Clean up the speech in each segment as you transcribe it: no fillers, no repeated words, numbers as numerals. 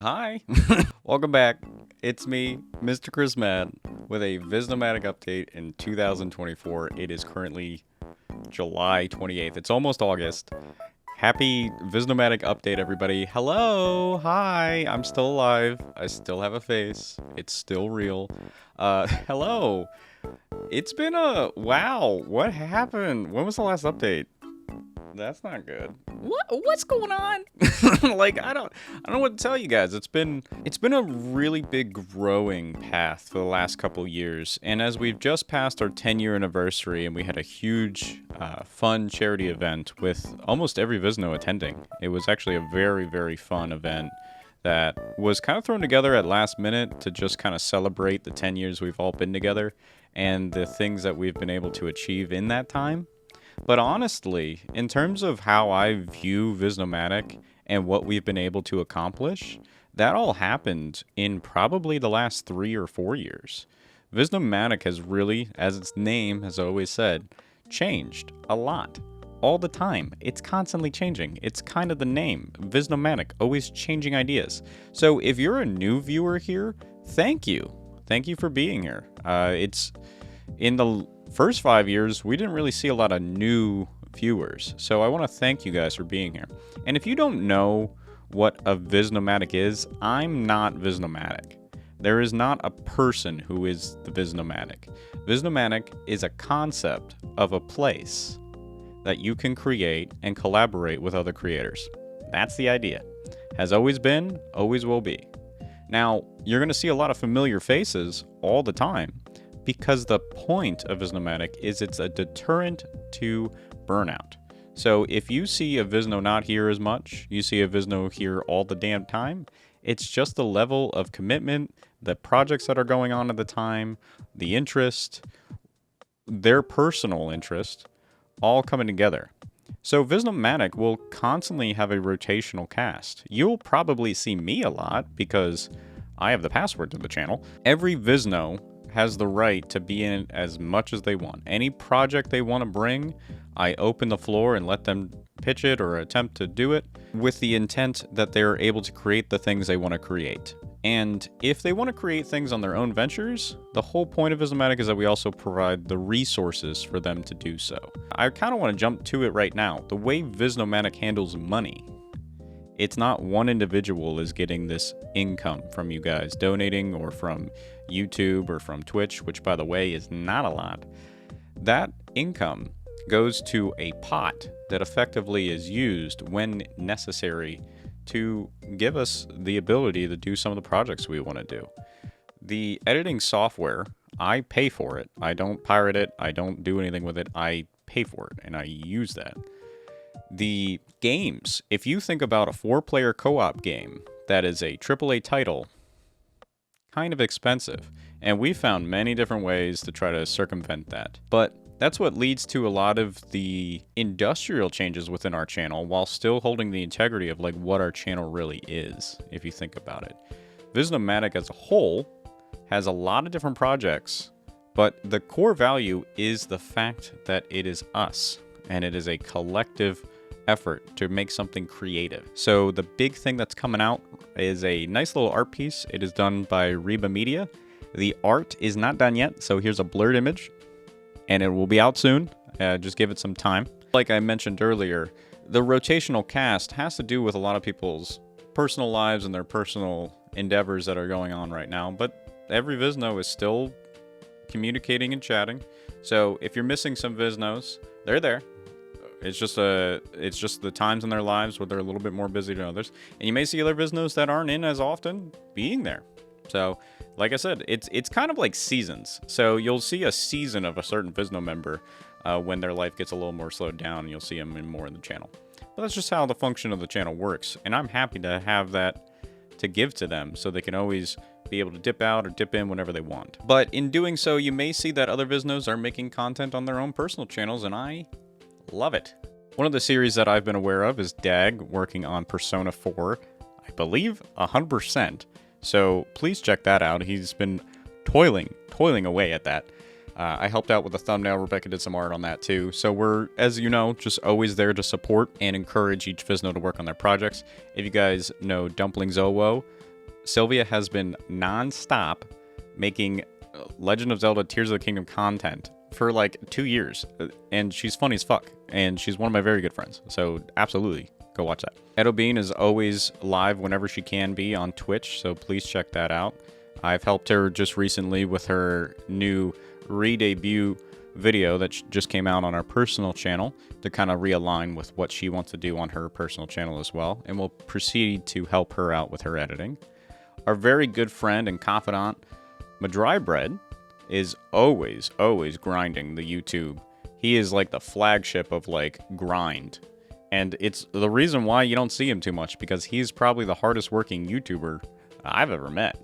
Hi, welcome back. It's me, Mr. Chris Mad, with a VisNomadic update in 2024. It is currently July 28th. It's almost August. Happy VisNomadic update, everybody. Hello, hi, I'm still alive. I still have a face. It's still real. Hello. It's been wow, what happened? When was the last update? That's not good. What's going on? Like I don't know what to tell you guys. It's been a really big growing path for the last couple years. And as we've just passed our 10-year anniversary and we had a huge fun charity event with almost every Visno attending. It was actually a very, very fun event that was kind of thrown together at last minute to just kind of celebrate the 10 years we've all been together and the things that we've been able to achieve in that time. But honestly, in terms of how I view VisNomadic and what we've been able to accomplish, that all happened in probably the last 3 or 4 years. VisNomadic has really, as its name has always said, changed a lot. All the time. It's constantly changing. It's kind of the name. VisNomadic, always changing ideas. So if you're a new viewer here, thank you. Thank you for being here. It's in the first 5 years, we didn't really see a lot of new viewers. So I want to thank you guys for being here. And if you don't know what a VisNomadic is, I'm not VisNomadic. There is not a person who is the VisNomadic. VisNomadic is a concept of a place that you can create and collaborate with other creators. That's the idea. Has always been, always will be. Now, you're going to see a lot of familiar faces all the time, because the point of VisNomadic is it's a deterrent to burnout. So if you see a Visno not here as much, you see a Visno here all the damn time, it's just the level of commitment, the projects that are going on at the time, the interest, their personal interest, all coming together. So VisNomadic will constantly have a rotational cast. You'll probably see me a lot because I have the password to the channel. Every Visno has the right to be in it as much as they want. Any project they want to bring, I open the floor and let them pitch it or attempt to do it with the intent that they're able to create the things they want to create. And if they want to create things on their own ventures, the whole point of VisNomadic is that we also provide the resources for them to do so. I kind of want to jump to it right now. The way VisNomadic handles money, it's not one individual is getting this income from you guys donating or from YouTube or from Twitch, which by the way is not a lot. That income goes to a pot that effectively is used when necessary to give us the ability to do some of the projects we want to do. The editing software, I pay for it. I don't pirate it. I don't do anything with it. I pay for it and I use that. The games, if you think about a 4-player co-op game that is a AAA title, kind of expensive. And we found many different ways to try to circumvent that. But that's what leads to a lot of the industrial changes within our channel while still holding the integrity of like what our channel really is, if you think about it. VisNomadic as a whole has a lot of different projects, but the core value is the fact that it is us and it is a collective effort to make something creative. So the big thing that's coming out is a nice little art piece. It is done by Reba Media. The art is not done yet, so here's a blurred image, and it will be out soon. Just give it some time. Like I mentioned earlier, the rotational cast has to do with a lot of people's personal lives and their personal endeavors that are going on right now, but every Visno is still communicating and chatting. So if you're missing some Visnos, they're there. It's just the times in their lives where they're a little bit more busy than others. And you may see other Visnos that aren't in as often being there. So, like I said, it's kind of like seasons. So you'll see a season of a certain Visno member when their life gets a little more slowed down, and you'll see them more in the channel. But that's just how the function of the channel works. And I'm happy to have that to give to them so they can always be able to dip out or dip in whenever they want. But in doing so, you may see that other Visnos are making content on their own personal channels, and I love it. One of the series that I've been aware of is Dag working on Persona 4, I believe 100%. So please check that out. He's been toiling away at that. I helped out with the thumbnail. Rebecca did some art on that too. So we're, as you know, just always there to support and encourage each Visno to work on their projects. If you guys know Dumpling Zowo, Sylvia has been non-stop making Legend of Zelda Tears of the Kingdom content for like 2 years, and she's funny as fuck, and she's one of my very good friends, so absolutely go watch that. Edo Bean is always live whenever she can be on Twitch, so please check that out. I've helped her just recently with her new re-debut video that just came out on our personal channel to kind of realign with what she wants to do on her personal channel as well, and we'll proceed to help her out with her editing. Our very good friend and confidant, Madrybread, is always grinding the YouTube. He is like the flagship of like grind. And it's the reason why you don't see him too much, because he's probably the hardest working YouTuber I've ever met.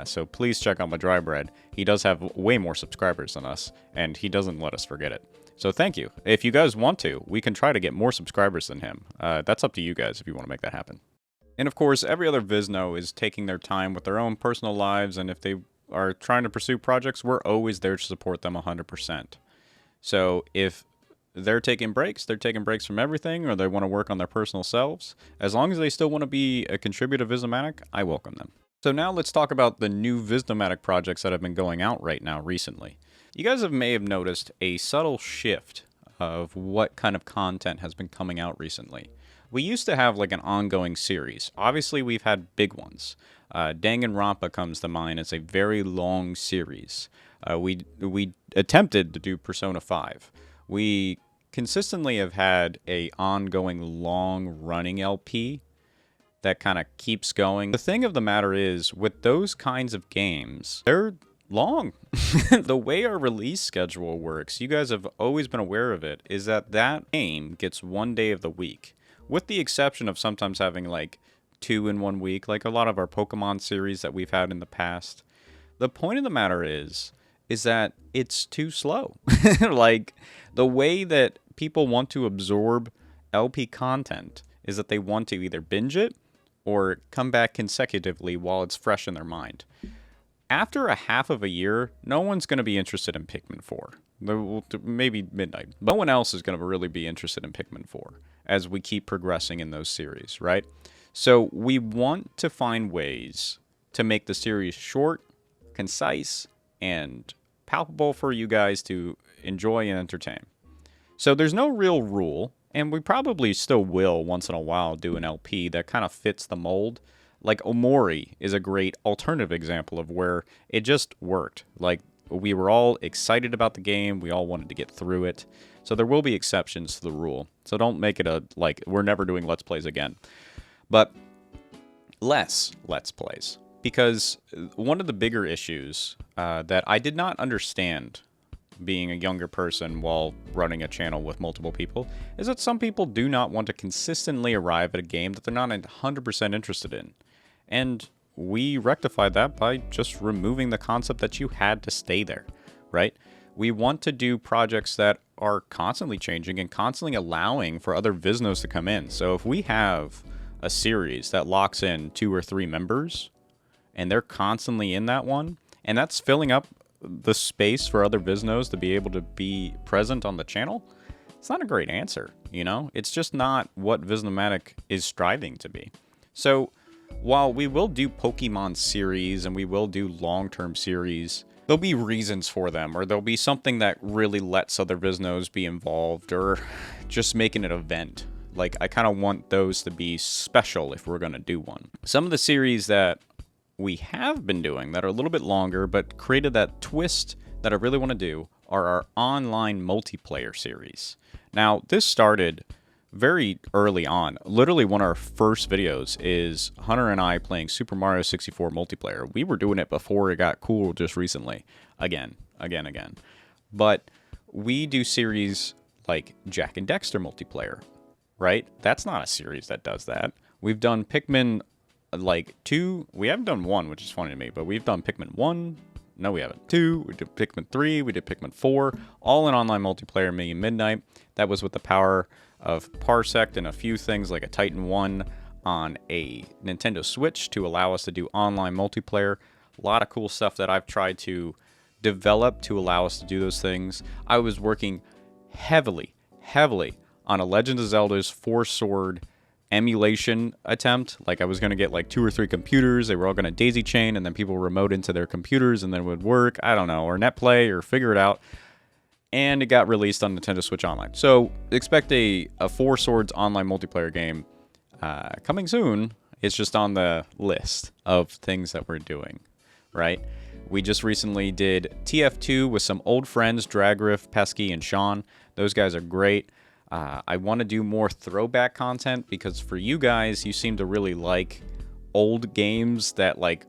So please check out Madrybread. He does have way more subscribers than us, and he doesn't let us forget it. So thank you. If you guys want to, we can try to get more subscribers than him. That's up to you guys if you want to make that happen. And of course, every other Visno is taking their time with their own personal lives, and if they are trying to pursue projects, we're always there to support them 100%. So if they're taking breaks from everything, or they want to work on their personal selves, as long as they still want to be a contributor to VisNomadic, I welcome them. So now let's talk about the new VisNomadic projects that have been going out right now recently. You guys may have noticed a subtle shift of what kind of content has been coming out recently. We used to have like an ongoing series. Obviously, we've had big ones. Danganronpa comes to mind as a very long series. We attempted to do Persona 5. We consistently have had a ongoing long-running LP that kind of keeps going. The thing of the matter is, with those kinds of games, they're long. The way our release schedule works, you guys have always been aware of it, is that that game gets 1 day of the week, with the exception of sometimes having like 2 in 1 week, like a lot of our Pokemon series that we've had in the past. The point of the matter is that it's too slow. Like, the way that people want to absorb LP content is that they want to either binge it or come back consecutively while it's fresh in their mind. After a half of a year, no one's going to be interested in Pikmin 4. Maybe Midnight. No one else is going to really be interested in Pikmin 4 as we keep progressing in those series, right? So we want to find ways to make the series short, concise, and palpable for you guys to enjoy and entertain. So there's no real rule, and we probably still will once in a while do an LP that kind of fits the mold. Like Omori is a great alternative example of where it just worked. Like, we were all excited about the game, we all wanted to get through it. So there will be exceptions to the rule. So don't make it a, like, we're never doing Let's Plays again. But less Let's Plays. Because one of the bigger issues that I did not understand being a younger person while running a channel with multiple people is that some people do not want to consistently arrive at a game that they're not 100% interested in. And we rectified that by just removing the concept that you had to stay there, right? We want to do projects that are constantly changing and constantly allowing for other Visnos to come in. So if we have a series that locks in 2 or 3 members, and they're constantly in that one, and that's filling up the space for other Visnos to be able to be present on the channel, it's not a great answer, you know? It's just not what VisNomadic is striving to be. So while we will do Pokemon series and we will do long-term series, there'll be reasons for them, or there'll be something that really lets other Visnos be involved, or just make it an event. Like, I kind of want those to be special if we're going to do one. Some of the series that we have been doing that are a little bit longer but created that twist that I really want to do are our online multiplayer series. Now, this started very early on. Literally, one of our first videos is Hunter and I playing Super Mario 64 multiplayer. We were doing it before it got cool just recently. Again. But we do series like Jak and Dexter multiplayer, right? That's not a series that does that. We've done Pikmin like 2. We haven't done 1, which is funny to me, but we've done Pikmin 1. No, we haven't. 2. We did Pikmin 3. We did Pikmin 4. All in online multiplayer, me and Midnight. That was with the power of Parsec and a few things like a Titan 1 on a Nintendo Switch to allow us to do online multiplayer. A lot of cool stuff that I've tried to develop to allow us to do those things. I was working heavily on a Legend of Zelda's 4-sword emulation attempt. Like I was going to get like 2 or 3 computers. They were all going to daisy chain, and then people remote into their computers, and then it would work. I don't know, or NetPlay, or figure it out. And it got released on Nintendo Switch Online. So expect a Four Swords online multiplayer game coming soon. It's just on the list of things that we're doing, right? We just recently did TF2 with some old friends, Dragriff, Pesky, and Sean. Those guys are great. I want to do more throwback content because for you guys, you seem to really like old games that like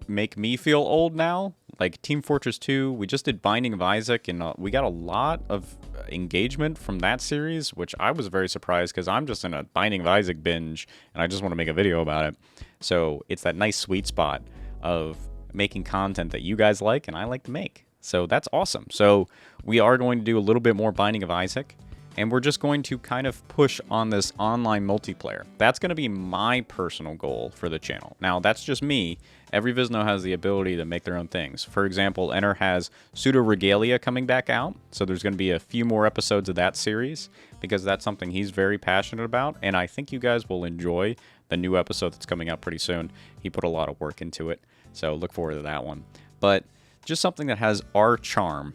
make me feel old now. Like Team Fortress 2, we just did Binding of Isaac, and we got a lot of engagement from that series, which I was very surprised because I'm just in a Binding of Isaac binge, and I just want to make a video about it. So it's that nice sweet spot of making content that you guys like and I like to make. So that's awesome. So we are going to do a little bit more Binding of Isaac, and we're just going to kind of push on this online multiplayer. That's going to be my personal goal for the channel. Now, that's just me. Every Visno has the ability to make their own things. For example, Enter has Pseudo Regalia coming back out, so there's going to be a few more episodes of that series because that's something he's very passionate about, and I think you guys will enjoy the new episode that's coming out pretty soon. He put a lot of work into it, so look forward to that one. But just something that has our charm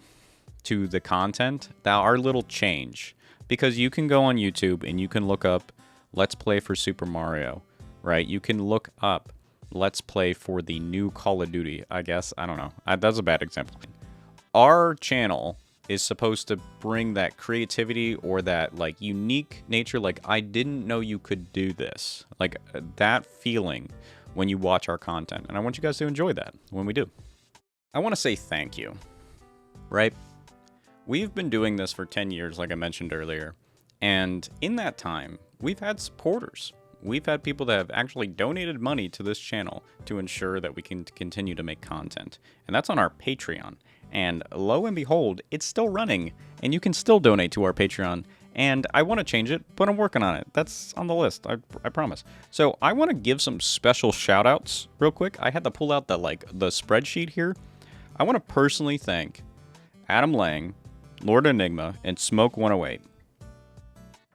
to the content, our little change. Because you can go on YouTube and you can look up Let's Play for Super Mario, right? You can look up Let's Play for the new Call of Duty, I guess. I don't know. That's a bad example. Our channel is supposed to bring that creativity or that like unique nature, like I didn't know you could do this. Like that feeling when you watch our content. And I want you guys to enjoy that when we do. I want to say thank you, right? We've been doing this for 10 years, like I mentioned earlier, and in that time, we've had supporters. We've had people that have actually donated money to this channel to ensure that we can continue to make content, and that's on our Patreon. And lo and behold, it's still running, and you can still donate to our Patreon, and I want to change it, but I'm working on it. That's on the list, I promise. So I want to give some special shout-outs real quick. I had to pull out the spreadsheet here. I want to personally thank Adam Lang, Lord Enigma, and Smoke 108,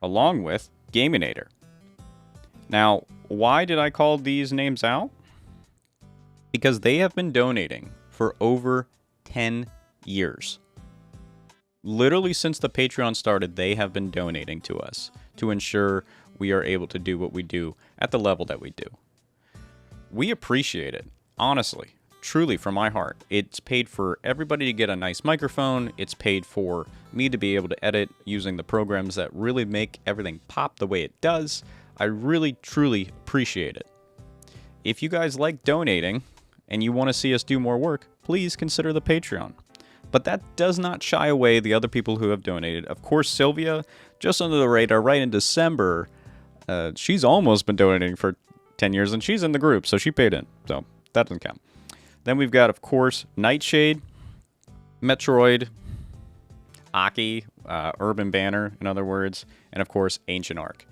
along with Gaminator. Now, why did I call these names out? Because they have been donating for over 10 years. Literally since the Patreon started, they have been donating to us to ensure we are able to do what we do at the level that we do. We appreciate it, honestly. Truly, from my heart. It's paid for everybody to get a nice microphone. It's paid for me to be able to edit using the programs that really make everything pop the way it does. I really, truly appreciate it. If you guys like donating and you want to see us do more work, please consider the Patreon. But that does not shy away the other people who have donated. Of course, Sylvia, just under the radar, right in December, she's almost been donating for 10 years, and she's in the group, so she paid in. So that doesn't count. Then we've got, of course, Nightshade, Metroid, Aki, Urban Banner, in other words, and of course, Ancient Ark.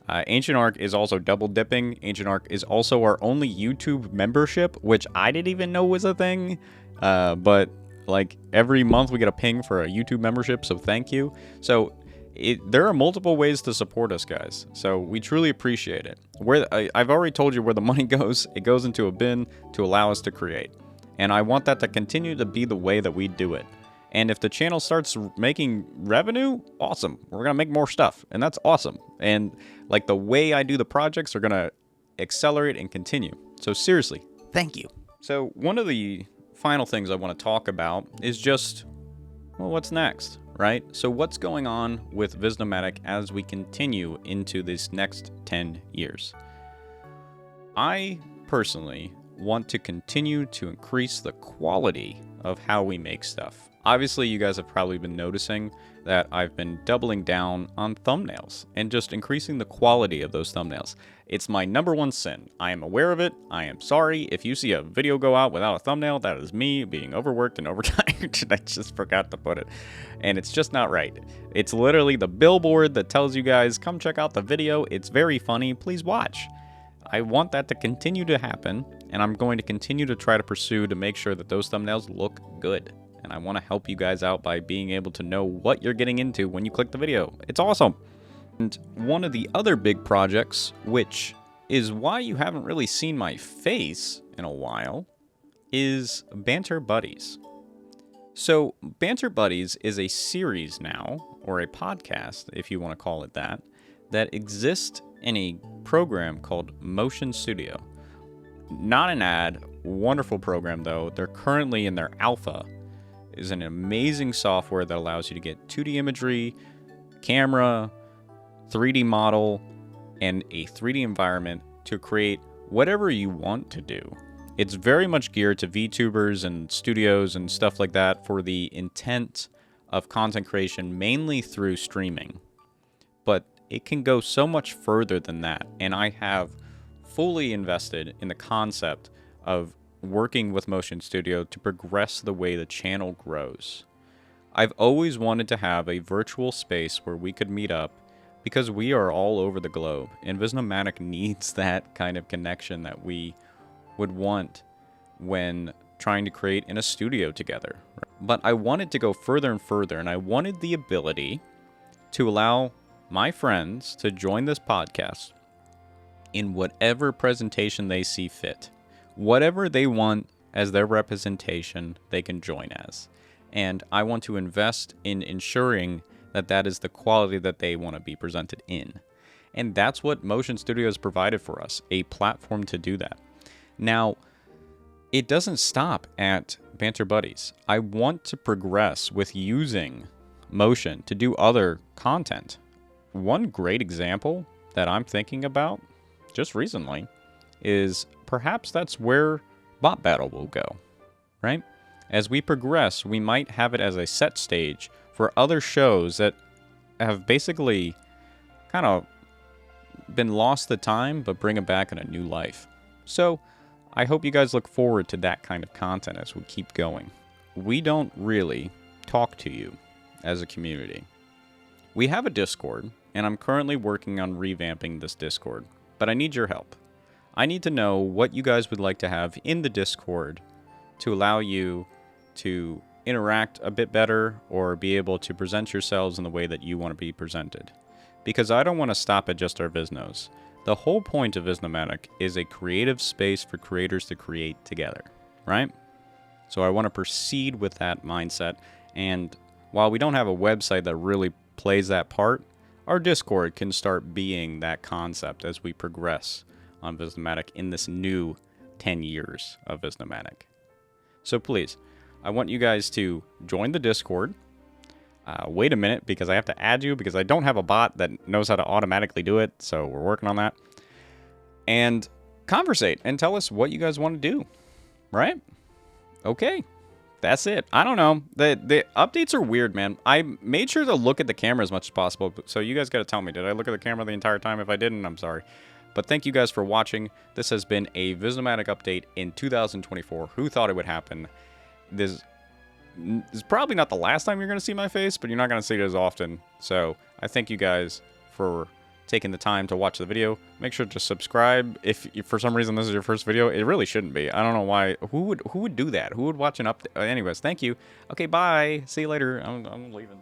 Ancient Ark is also double dipping. Ancient Ark is also our only YouTube membership, which I didn't even know was a thing. But like every month we get a ping for a YouTube membership, so thank you. So there are multiple ways to support us, guys. So we truly appreciate it. I've already told you where the money goes. It goes into a bin to allow us to create. And I want that to continue to be the way that we do it. And if the channel starts making revenue, awesome. We're going to make more stuff. And that's awesome. And like the way I do the projects are going to accelerate and continue. So seriously, thank you. So one of the final things I want to talk about is just, well, what's next, right? So what's going on with VisNomadic as we continue into this next 10 years? I personally want to continue to increase the quality of how we make stuff. Obviously, you guys have probably been noticing that I've been doubling down on thumbnails and just increasing the quality of those thumbnails. It's my #1 sin. I am aware of it. I am sorry. If you see a video go out without a thumbnail, that is me being overworked and overtired. I just forgot to put it. And it's just not right. It's literally the billboard that tells you guys, come check out the video. It's very funny. Please watch. I want that to continue to happen, and I'm going to continue to try to pursue to make sure that those thumbnails look good. And I want to help you guys out by being able to know what you're getting into when you click the video. It's awesome. And one of the other big projects, which is why you haven't really seen my face in a while, is Banter Buddies. So, Banter Buddies is a series now, or a podcast, if you want to call it that exists in a program called Motion Studio. Not an ad, wonderful program though. They're currently in their alpha. It is an amazing software that allows you to get 2D imagery, camera, 3D model, and a 3D environment to create whatever you want to do. It's very much geared to VTubers and studios and stuff like that for the intent of content creation, mainly through streaming. But it can go so much further than that, and I have fully invested in the concept of working with Motion Studio to progress the way the channel grows. I've always wanted to have a virtual space where we could meet up because we are all over the globe, and VisNomadic needs that kind of connection that we would want when trying to create in a studio together. But I wanted to go further and further, and I wanted the ability to allow my friends to join this podcast in whatever presentation they see fit. Whatever they want as their representation, they can join as. And I want to invest in ensuring that that is the quality that they want to be presented in. And that's what Motion Studio has provided for us, a platform to do that. Now, it doesn't stop at Banter Buddies. I want to progress with using Motion to do other content. One great example that I'm thinking about just recently is perhaps that's where Bot Battle will go, right? As we progress, we might have it as a set stage for other shows that have basically kind of been lost the time, but bring it back in a new life. So I hope you guys look forward to that kind of content as we keep going. We don't really talk to you as a community. We have a Discord, and I'm currently working on revamping this Discord, but I need your help. I need to know what you guys would like to have in the Discord to allow you to interact a bit better or be able to present yourselves in the way that you want to be presented. Because I don't want to stop at just our Visnos. The whole point of VisNomadic is a creative space for creators to create together, right? So I want to proceed with that mindset, and while we don't have a website that really plays that part, our Discord can start being that concept as we progress on VisNomadic in this new 10 years of VisNomadic. So please, I want you guys to join the Discord. Wait a minute, because I have to add you, because I don't have a bot that knows how to automatically do it, so we're working on that. And conversate and tell us what you guys want to do, right? Okay, that's it. I don't know. The updates are weird, man. I made sure to look at the camera as much as possible, so you guys got to tell me, did I look at the camera the entire time? If I didn't, I'm sorry. But thank you guys for watching. This has been a VisNomadic update in 2024. Who thought it would happen? This is probably not the last time you're going to see my face, but you're not going to see it as often. So I thank you guys for taking the time to watch the video. Make sure to subscribe. If for some reason this is your first video, it really shouldn't be. I don't know why. Who would do that? Who would watch an update? Anyways, thank you. Okay, bye. See you later. I'm leaving.